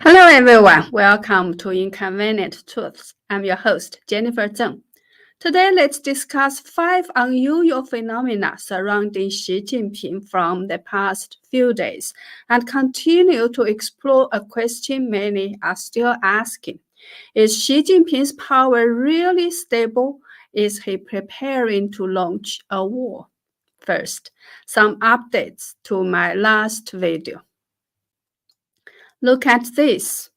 Hello everyone, welcome to Inconvenient Truths. I'm your host, Jennifer Zeng. Today let's discuss 5 unusual phenomena surrounding Xi Jinping from the past few days and continue to explore a question many are still asking. Is Xi Jinping's power really stable? Is he preparing to launch a war? First, some updates to my last video. Look at this.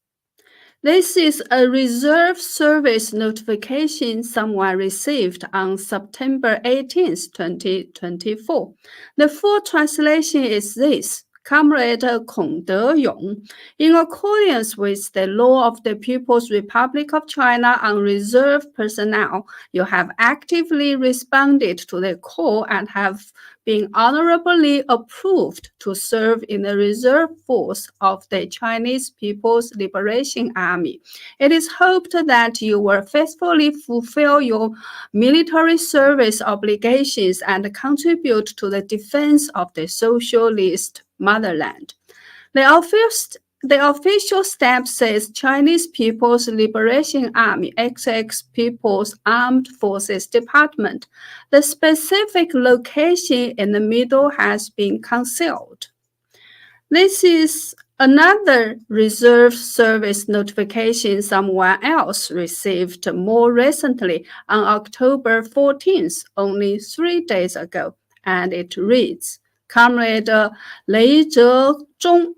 This is a reserve service notification someone received on September 18, 2024. The full translation is this. Comrade Kong De-yong, in accordance with the law of the People's Republic of China on reserve personnel, you have actively responded to the call and have been honorably approved to serve in the reserve force of the Chinese People's Liberation Army. It is hoped that you will faithfully fulfill your military service obligations and contribute to the defense of the socialist motherland. The official stamp says Chinese People's Liberation Army, XX People's Armed Forces Department. The specific location in the middle has been concealed. This is another reserve service notification someone else received more recently on October 14th, only 3 days ago, and it reads, Comrade Lei Zhezhong,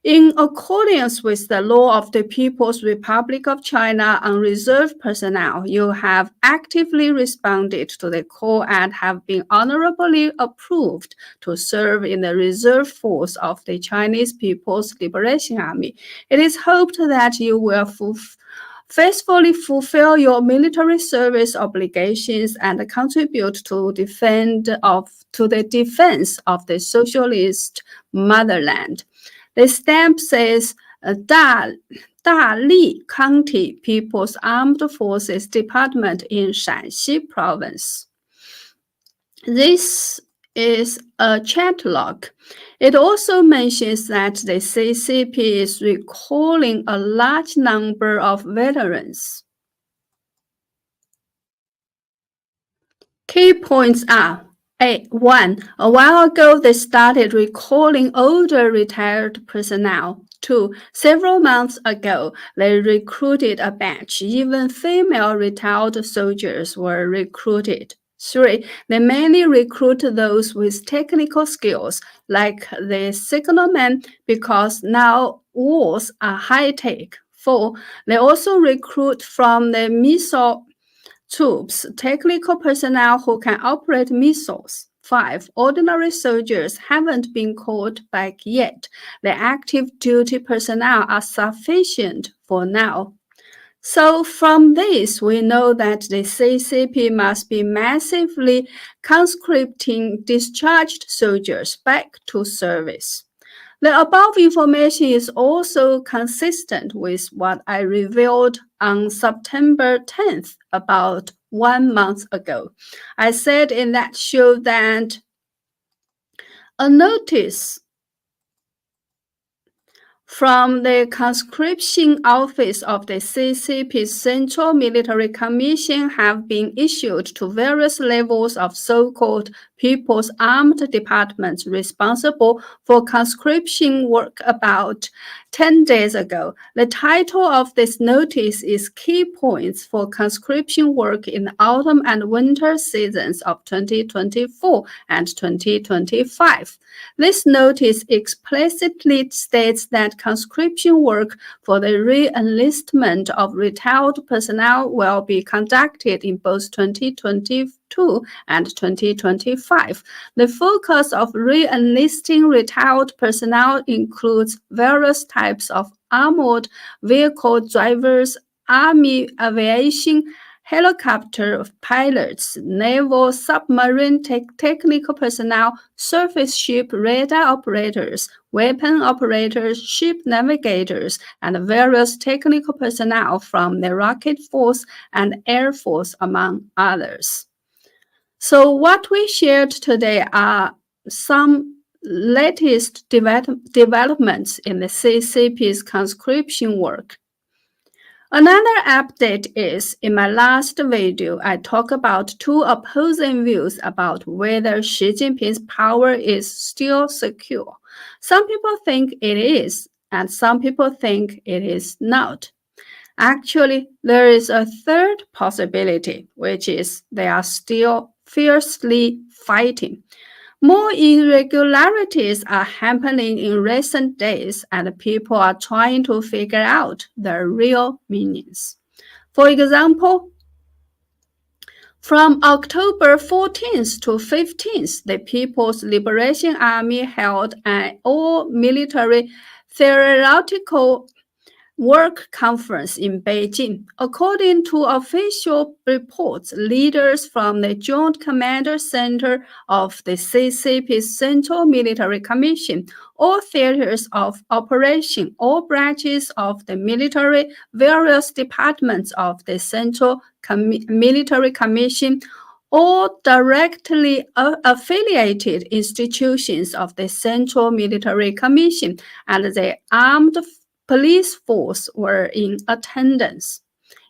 in accordance with the law of the People's Republic of China on reserve personnel, you have actively responded to the call and have been honorably approved to serve in the reserve force of the Chinese People's Liberation Army. It is hoped that you will faithfully fulfill your military service obligations and contribute to the defense of the socialist motherland. The stamp says Dali County People's Armed Forces Department in Shanxi Province. This is a chat log. It also mentions that the CCP is recalling a large number of veterans. Key points are 1. A while ago, they started recalling older retired personnel. 2. Several months ago, they recruited a batch. Even female retired soldiers were recruited. 3. They mainly recruit those with technical skills, like the signalman, because now wars are high-tech. 4. They also recruit from the missile troops, technical personnel who can operate missiles. 5. Ordinary soldiers haven't been called back yet. The active duty personnel are sufficient for now. So from this, we know that the CCP must be massively conscripting discharged soldiers back to service. The above information is also consistent with what I revealed on September 10th, about 1 month ago. I said in that show that a notice from the conscription office of the CCP's Central Military Commission have been issued to various levels of so-called People's Armed Departments responsible for conscription work about 10 days ago. The title of this notice is Key Points for Conscription Work in the Autumn and Winter Seasons of 2024 and 2025. This notice explicitly states that conscription work for the re-enlistment of retired personnel will be conducted in both 2022 and 2025. The focus of re-enlisting retired personnel includes various types of armored vehicle drivers, army aviation, helicopter pilots, naval submarine technical personnel, surface ship radar operators, weapon operators, ship navigators, and various technical personnel from the Rocket Force and Air Force, among others. So what we shared today are some latest developments in the CCP's conscription work. Another update is, in my last video, I talked about two opposing views about whether Xi Jinping's power is still secure. Some people think it is, and some people think it is not. Actually, there is a third possibility, which is they are still fiercely fighting. More irregularities are happening in recent days, and people are trying to figure out their real meanings. For example, from October 14th to 15th, the People's Liberation Army held an all-military theoretical work conference in Beijing. According to official reports, leaders from the Joint Commander Center of the CCP's Central Military Commission, all theaters of operation, all branches of the military, various departments of the Central Military Commission, all directly affiliated institutions of the Central Military Commission, and the armed police force were in attendance.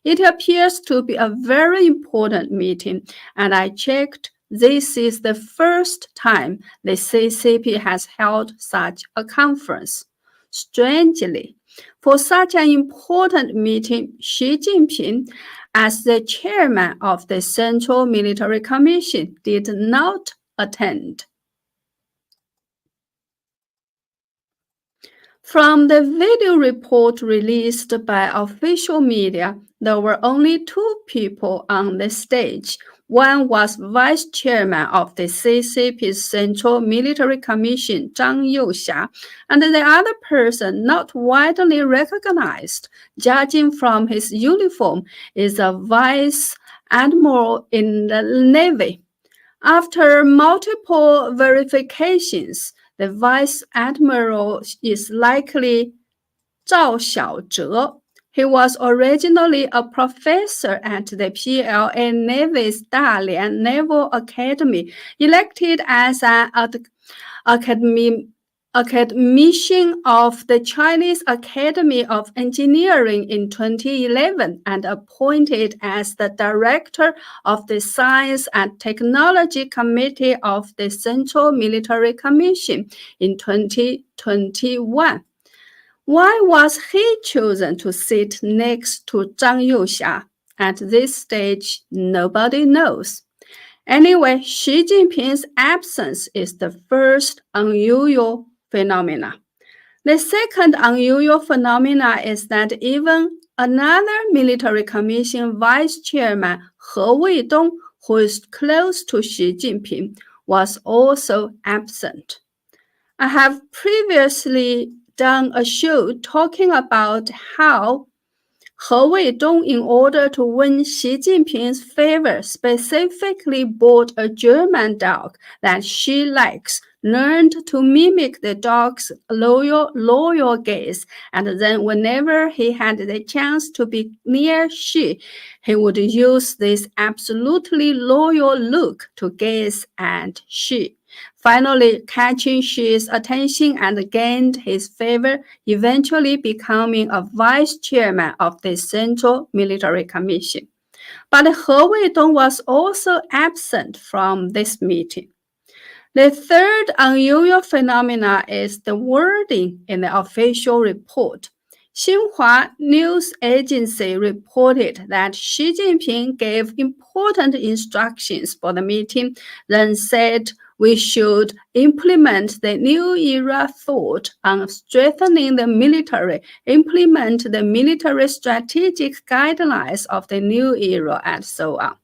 It appears to be a very important meeting, and I checked. This is the first time the CCP has held such a conference. Strangely, for such an important meeting, Xi Jinping, as the chairman of the Central Military Commission, did not attend. From the video report released by official media, there were only two people on the stage. One was Vice Chairman of the CCP's Central Military Commission, Zhang Youxia, and the other person, not widely recognized, judging from his uniform, is a Vice Admiral in the Navy. After multiple verifications, the Vice Admiral is likely Zhao Xiaozhe. He was originally a professor at the PLA Navy's Dalian Naval Academy, elected as an academician of the Chinese Academy of Engineering in 2011 and appointed as the director of the Science and Technology Committee of the Central Military Commission in 2021. Why was he chosen to sit next to Zhang Youxia? At this stage, nobody knows. Anyway, Xi Jinping's absence is the first unusual phenomena. The second unusual phenomena is that even another military commission vice chairman, He Weidong, who is close to Xi Jinping, was also absent. I have previously done a show talking about how He Weidong, in order to win Xi Jinping's favor, specifically bought a German dog that Xi likes, learned to mimic the dog's loyal gaze, and then whenever he had the chance to be near Xi, he would use this absolutely loyal look to gaze at Xi. Finally catching Xi's attention and gained his favor, eventually becoming a vice chairman of the Central Military Commission. But He Weidong was also absent from this meeting. The third unusual phenomena is the wording in the official report. Xinhua News Agency reported that Xi Jinping gave important instructions for the meeting, then said we should implement the new era thought on strengthening the military, implement the military strategic guidelines of the new era, and so on.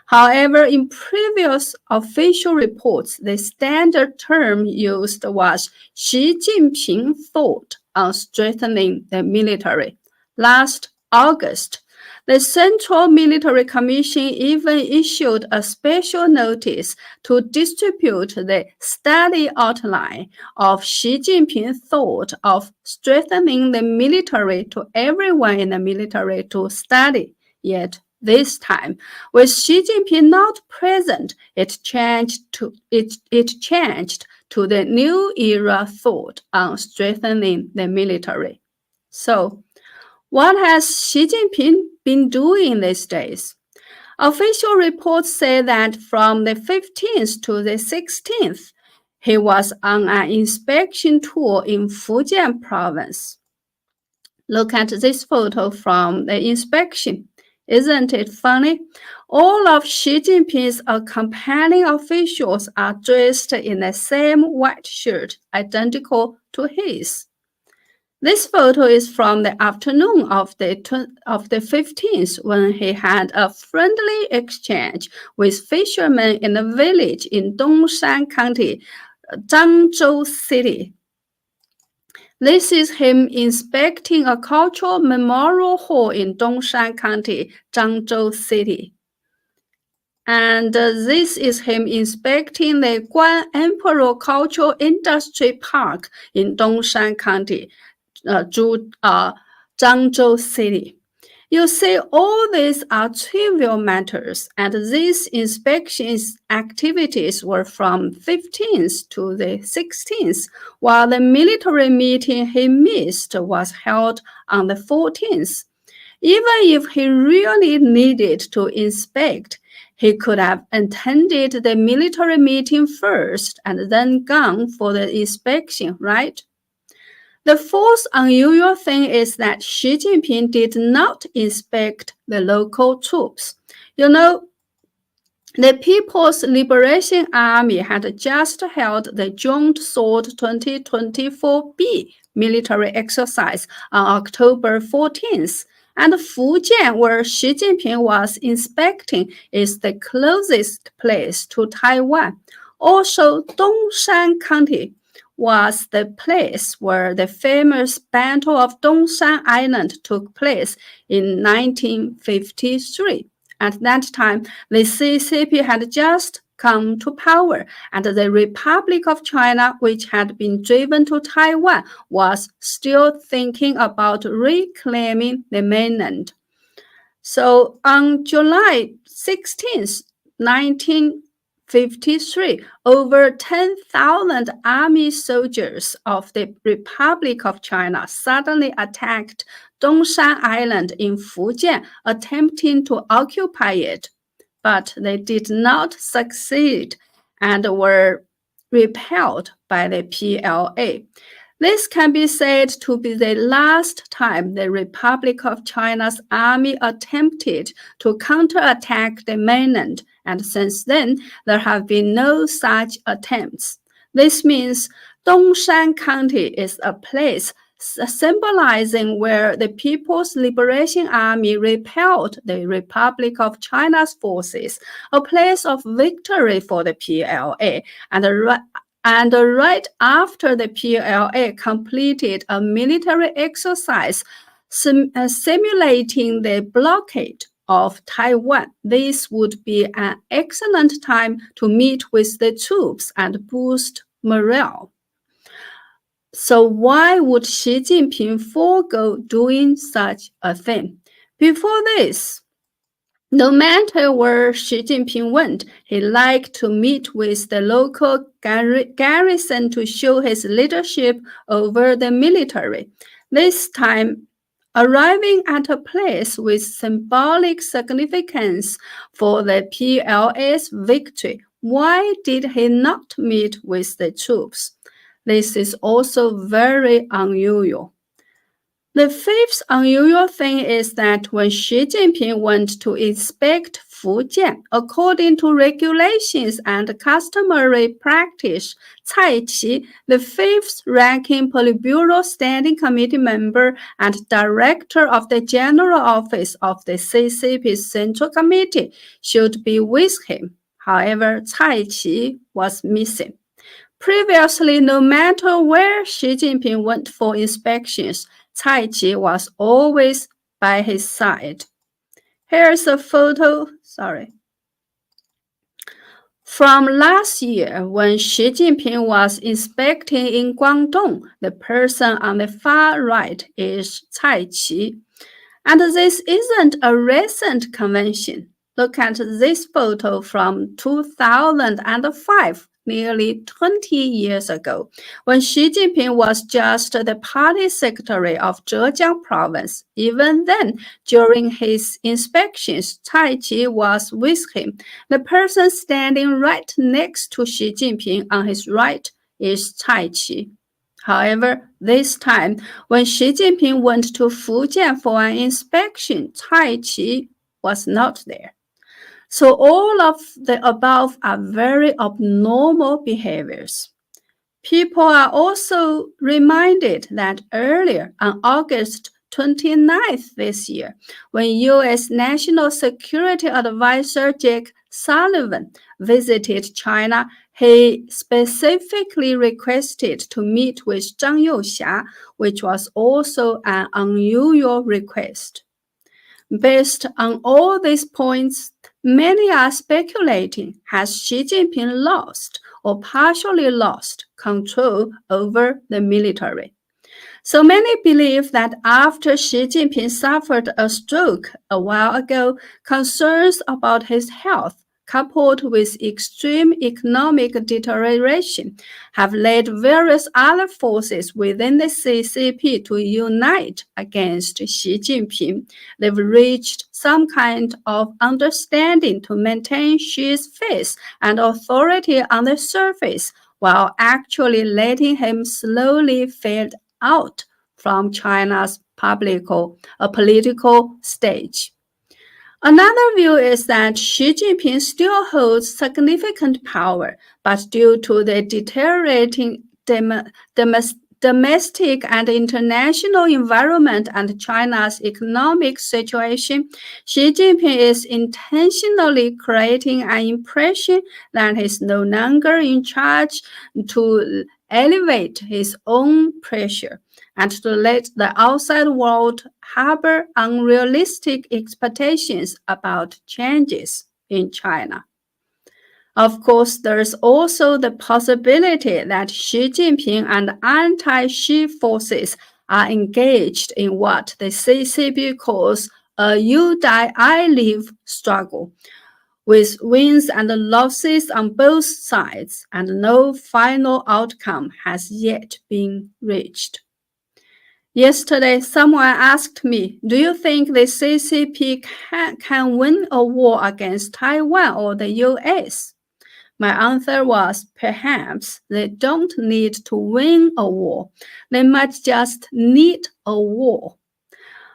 However, in previous official reports, the standard term used was Xi Jinping thought on strengthening the military. Last August, the Central Military Commission even issued a special notice to distribute the study outline of Xi Jinping thought of strengthening the military to everyone in the military to study. Yet this time, with Xi Jinping not present, it changed to the new era thought on strengthening the military. So, what has Xi Jinping been doing these days? Official reports say that from the 15th to the 16th, he was on an inspection tour in Fujian province. Look at this photo from the inspection. Isn't it funny? All of Xi Jinping's accompanying officials are dressed in the same white shirt, identical to his. This photo is from the afternoon of the 15th, when he had a friendly exchange with fishermen in a village in Dongshan County, Zhangzhou City. This is him inspecting a cultural memorial hall in Dongshan County, Zhangzhou City. And this is him inspecting the Guan Emperor Cultural Industry Park in Dongshan County, Zhangzhou City. You see, all these are trivial matters, and these inspections activities were from 15th to the 16th, while the military meeting he missed was held on the 14th. Even if he really needed to inspect, he could have attended the military meeting first and then gone for the inspection, right? The fourth unusual thing is that Xi Jinping did not inspect the local troops. You know, the People's Liberation Army had just held the Joint Sword 2024B military exercise on October 14th, and Fujian, where Xi Jinping was inspecting, is the closest place to Taiwan. Also, Dongshan County was the place where the famous Battle of Dongshan Island took place in 1953. At that time, the CCP had just come to power, and the Republic of China, which had been driven to Taiwan, was still thinking about reclaiming the mainland. So on July 16th, 1953, over 10,000 army soldiers of the Republic of China suddenly attacked Dongshan Island in Fujian, attempting to occupy it. But they did not succeed and were repelled by the PLA. This can be said to be the last time the Republic of China's army attempted to counterattack the mainland, and since then, there have been no such attempts. This means Dongshan County is a place symbolizing where the People's Liberation Army repelled the Republic of China's forces, a place of victory for the PLA, and right after the PLA completed a military exercise simulating the blockade of Taiwan, this would be an excellent time to meet with the troops and boost morale. So why would Xi Jinping forego doing such a thing? Before this, no matter where Xi Jinping went, he liked to meet with the local garrison to show his leadership over the military. This time, arriving at a place with symbolic significance for the PLA's victory, why did he not meet with the troops? This is also very unusual. The fifth unusual thing is that when Xi Jinping went to inspect Fujian, according to regulations and customary practice, Cai Qi, the fifth-ranking Politburo Standing Committee member and director of the General Office of the CCP's Central Committee, should be with him. However, Cai Qi was missing. Previously, no matter where Xi Jinping went for inspections, Cai Qi was always by his side. Here's a photo, from last year when Xi Jinping was inspecting in Guangdong. The person on the far right is Cai Qi. And this isn't a recent convention. Look at this photo from 2005. nearly 20 years ago, when Xi Jinping was just the party secretary of Zhejiang province. Even then, during his inspections, Cai Qi was with him. The person standing right next to Xi Jinping on his right is Cai Qi. However, this time, when Xi Jinping went to Fujian for an inspection, Cai Qi was not there. So all of the above are very abnormal behaviors. People are also reminded that earlier on August 29th this year, when U.S. National Security Advisor Jake Sullivan visited China, he specifically requested to meet with Zhang Youxia, which was also an unusual request. Based on all these points, many are speculating, has Xi Jinping lost or partially lost control over the military? So many believe that after Xi Jinping suffered a stroke a while ago, concerns about his health, coupled with extreme economic deterioration, have led various other forces within the CCP to unite against Xi Jinping. They've reached some kind of understanding to maintain Xi's face and authority on the surface, while actually letting him slowly fade out from China's political stage. Another view is that Xi Jinping still holds significant power, but due to the deteriorating domestic and international environment and China's economic situation, Xi Jinping is intentionally creating an impression that he is no longer in charge to elevate his own pressure and to let the outside world harbor unrealistic expectations about changes in China. Of course, there is also the possibility that Xi Jinping and anti-Xi forces are engaged in what the CCP calls a you die, I live struggle, with wins and losses on both sides, and no final outcome has yet been reached. Yesterday, someone asked me, do you think the CCP can win a war against Taiwan or the US? My answer was, perhaps they don't need to win a war. They might just need a war.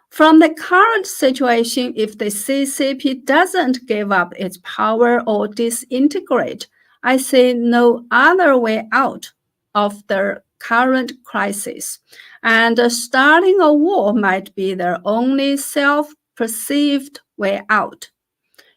From the current situation, if the CCP doesn't give up its power or disintegrate, I see no other way out of the current crisis. And starting a war might be their only self-perceived way out.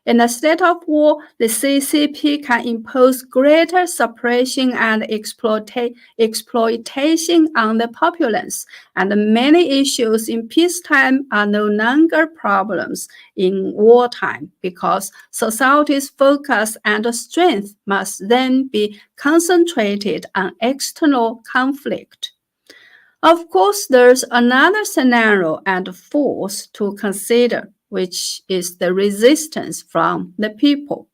In a state of war, the CCP can impose greater suppression and exploitation on the populace, and many issues in peacetime are no longer problems in wartime because society's focus and strength must then be concentrated on external conflict. Of course, there's another scenario and force to consider, which is the resistance from the people.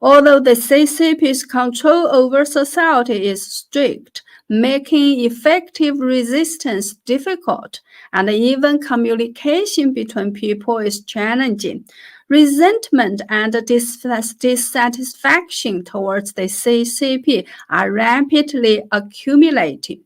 Although the CCP's control over society is strict, making effective resistance difficult, and even communication between people is challenging, resentment and dissatisfaction towards the CCP are rapidly accumulating.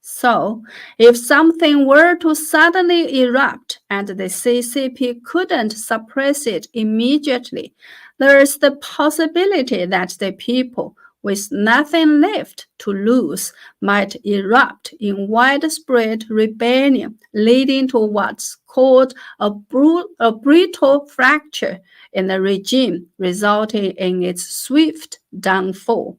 So, if something were to suddenly erupt and the CCP couldn't suppress it immediately, there is the possibility that the people, with nothing left to lose, might erupt in widespread rebellion, leading to what's called a brutal fracture in the regime, resulting in its swift downfall.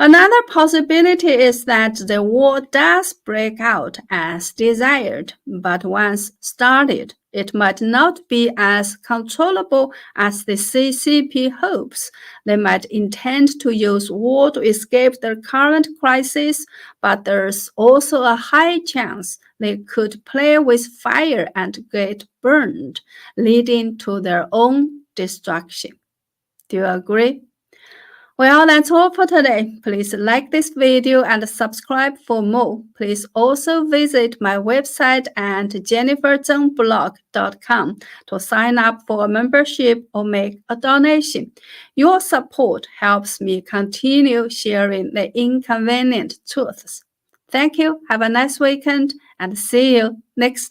Another possibility is that the war does break out as desired, but once started, it might not be as controllable as the CCP hopes. They might intend to use war to escape their current crisis, but there's also a high chance they could play with fire and get burned, leading to their own destruction. Do you agree? Well, that's all for today. Please like this video and subscribe for more. Please also visit my website at jenniferzengblog.com to sign up for a membership or make a donation. Your support helps me continue sharing the inconvenient truths. Thank you. Have a nice weekend and see you next time.